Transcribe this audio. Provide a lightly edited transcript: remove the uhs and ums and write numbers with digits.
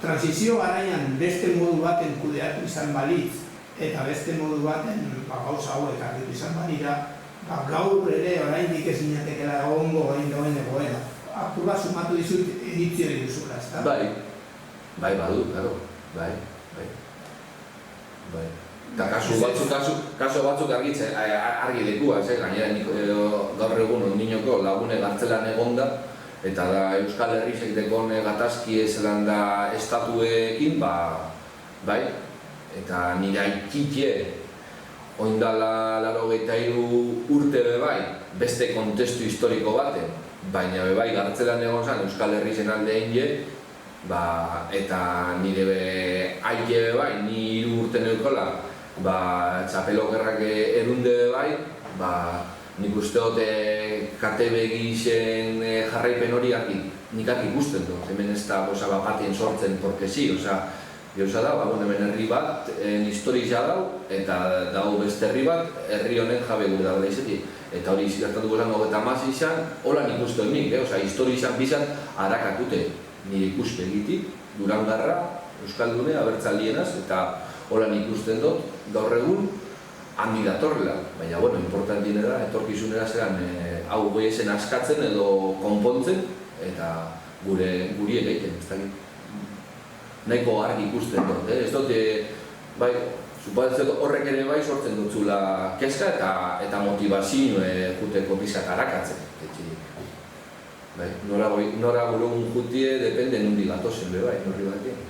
transizio garaian beste modu baten kudeatu izan balitz, eta beste modu baten gauza hauek argitu izan balira, gaur ere oraindik ez ginatekela egongo orain egoera. Apur bat sumatu dizut edizio duzula, ezta? Bai, badu, claro, bai. Eta kasu batzuk argi lekua, gainera gaur egun ondinoko lagune gartzelan egonda, eta da Euskal Herri segiteko gatazki Zelanda estatuekin, bai, eta nire aikitxe oindala 83 urte bai, beste kontestu historiko baten, baina bai gartzelan egon zen Euskal Herri zen alde egin, eta nire aike bai, ni 3 urte neukola, txapelokerrak erunde bai, nik uste dut kate begixen jarraipen hori nik ikusten dut, hemen ez da batien sortzen, porque si, gauza da, hemen herri bat, historia dau, eta dau beste herri bat, herri honen jabe gure dagoela izetik. Eta hori gertatuko zen 30 izan, hola nik uste nik, historia izan bizan harakatute nire ikuspegitik, Durangarra, Euskaldune, abertzalienaz, eta hola nik usten dut, gaur egun, handi datorrela, baina, importantiena da, etorkizunera zelan hau goiezen askatzen edo konpontzen, eta guri egiten, ez dakit. Nahiko argi ikusten dut, ez dut, bai, supatzen horrek ere bai sortzen dutzula kezka eta motivazio juteko bizat harakatzen. Nora burun jutie, depende nundi gatozen, bai, horri batean.